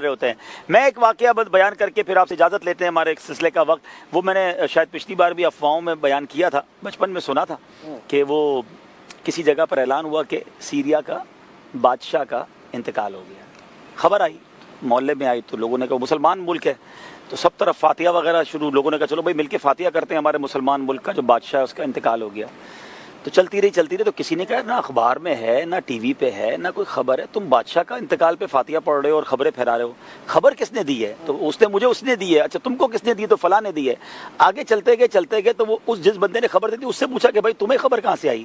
رہے ہوتے ہیں۔ میں ایک واقعہ بیان کر کے پھر آپ سے اجازت لیتے ہیں، ہمارے ایک سلسلے کا وقت، وہ میں نے شاید پچھلی بار بھی افواہوں میں بیان کیا تھا، بچپن میں سنا تھا کہ وہ کسی جگہ پر اعلان ہوا کہ سیریا کا بادشاہ کا انتقال ہو گیا۔ خبر آئی، محلے میں آئی تو لوگوں نے کہا مسلمان ملک ہے تو سب طرف فاتحہ وغیرہ شروع، لوگوں نے کہا چلو بھائی مل کے فاتحہ کرتے ہیں، ہمارے مسلمان ملک کا جو بادشاہ ہے اس کا انتقال ہو گیا۔ تو چلتی رہی تو کسی نے کہا نہ اخبار میں ہے نہ ٹی وی پہ ہے نہ کوئی خبر ہے، تم بادشاہ کا انتقال پہ فاتحہ پڑھ رہے ہو اور خبریں پھیلا رہے ہو، خبر کس نے دی ہے؟ تو اس نے مجھے اس نے دی ہے۔ اچھا تم کو کس نے دی؟ تو فلاں نے دی ہے۔ آگے چلتے گئے تو وہ اس جس بندے نے خبر دی تھی اس سے پوچھا کہ بھائی تمہیں خبر کہاں سے آئی؟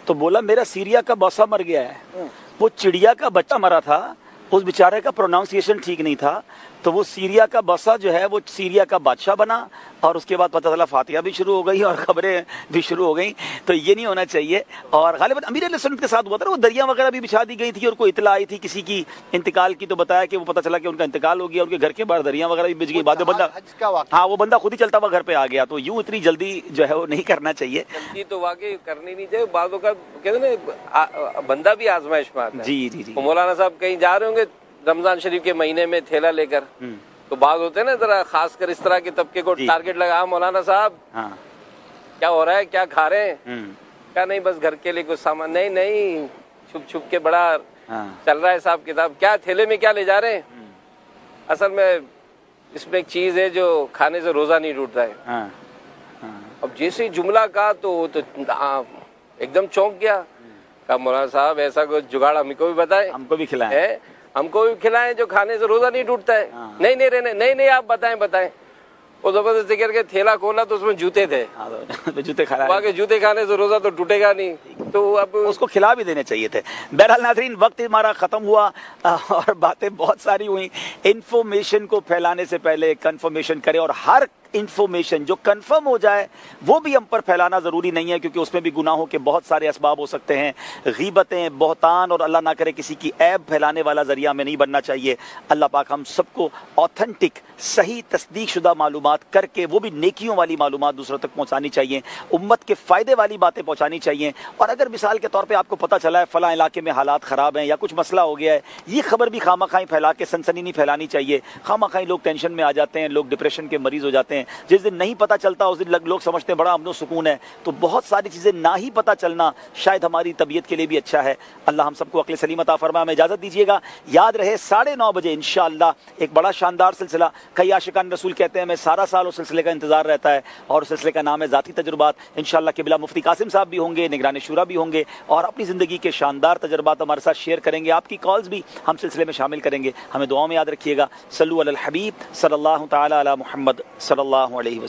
تو بولا میرا سیریا کا بادشاہ مر گیا ہے، وہ چڑیا کا بچہ مرا تھا، اس بیچارے کا پروناؤنسیشن ٹھیک نہیں تھا، تو وہ سیریا کا بادشاہ جو ہے وہ سیریا کا بادشاہ بنا، اور اس کے بعد پتہ چلا فاتحہ بھی شروع ہو گئی اور خبریں بھی شروع ہو گئیں۔ تو یہ نہیں ہونا چاہیے۔ اور غالباً امیر علیہ سنت کے ساتھ ہوا تھا، وہ دریا وغیرہ بھی بچھا دی گئی تھی اور کوئی اطلاع آئی تھی کسی کی انتقال کی، تو بتایا کہ وہ پتہ چلا کہ ان کا انتقال ہو گیا، ان کے گھر کے باہر دریا وغیرہ بھی بچ گئی، بعد میں بندہ ہاں وہ بندہ خود ہی چلتا ہوا گھر پہ آ گیا۔ تو یوں اتنی جلدی جو ہے وہ نہیں کرنا چاہیے، جلدی تو واقعی کرنی نہیں چاہیے، بعض اوقات کہتے ہیں نا بندہ بھی آزمائش میں آتا ہے۔ جی جی جی، مولانا صاحب کہیں جا رہے ہوں گے رمضان شریف کے مہینے میں تھیلا لے کر، تو بعض ہوتے ہیں نا ذرا خاص کر اس طرح کے طبقے کو ٹارگٹ لگا، مولانا صاحب کیا ہو رہا ہے، کیا کھا رہے ہیں؟ کیا نہیں بس گھر کے لیے کچھ سامان، نہیں چھپ چھپ کے بڑا چل رہا ہے حساب کتاب، کیا تھیلے میں کیا لے جا رہے ہیں؟ اصل میں اس میں ایک چیز ہے جو کھانے سے روزہ نہیں ٹوٹتا ہے۔ اب جیسے جملہ کہا تو ایک دم چونک گیا، کہا مولانا صاحب ایسا کوئی جگاڑ ہم کو بھی بتائیں، ہم کو بھی کھلائیں، ہم کو بھی کھلائیں جو کھانے سے روزہ نہیں ٹوٹتا ہے۔ نہیں آپ بتائیں۔ وہ زبردستی کر کے تھیلا کھولا تو اس میں جوتے تھے، جوتے کھا جوتے کھانے سے روزہ تو ٹوٹے گا نہیں، تو اب اس کو کھلا بھی دینے چاہیے تھے۔ بہرحال ناظرین وقت ہمارا ختم ہوا اور باتیں بہت ساری ہوئیں۔ انفارمیشن کو پھیلانے سے پہلے کنفرمیشن کریں، اور ہر انفارمیشن جو کنفرم ہو جائے وہ بھی ہم پر پھیلانا ضروری نہیں ہے، کیونکہ اس میں بھی گناہوں کے بہت سارے اسباب ہو سکتے ہیں، غیبتیں، بہتان، اور اللہ نہ کرے کسی کی عیب پھیلانے والا ذریعہ میں نہیں بننا چاہیے۔ اللہ پاک ہم سب کو اوتھینٹک صحیح تصدیق شدہ معلومات کر کے وہ بھی نیکیوں والی معلومات دوسروں تک پہنچانی چاہیے، امت کے فائدے والی باتیں پہنچانی چاہیے۔ اور اگر مثال کے طور پہ آپ کو پتہ چلا ہے فلاں علاقے میں حالات خراب ہیں یا کچھ مسئلہ ہو گیا ہے، یہ خبر بھی خواہ مخواہ پھیلا کے سنسنی نہیں پھیلانی چاہیے۔ خواہ مخواہ لوگ ٹینشن میں آ جاتے ہیں، لوگ ڈپریشن کے مریض ہو جاتے ہیں، جس دن نہیں پتہ چلتا اس دن لوگ سمجھتے ہیں بڑا امن و سکون ہے۔ تو بہت ساری چیزیں نہ ہی پتہ چلنا شاید ہماری طبیعت کے لیے بھی اچھا ہے۔ اللہ ہم سب کو عقل سلیم عطا فرمائے۔ ہمیں اجازت دیجیے گا، یاد رہے 9:30 بجے انشاءاللہ ایک بڑا شاندار سلسلہ، کئی عاشقان رسول کہتے ہیں ہمیں سارا سال اس سلسلے کا انتظار رہتا ہے، اور اس سلسلے کا نام ہے ذاتی تجربات۔ انشاءاللہ قبلہ مفتی قاسم صاحب بھی ہوں گے، نگران شورا بھی ہوں گے، اور اپنی زندگی کے شاندار تجربات ہمارے ساتھ شیئر کریں گے۔ آپ کی کالز بھی ہم سلسلے میں شامل کریں گے۔ ہمیں دعاؤں میں یاد رکھیے گا۔ صلو علی الحبیب صلی اللہ تعالی علی محمد صلی اللہ علیہ وسلم۔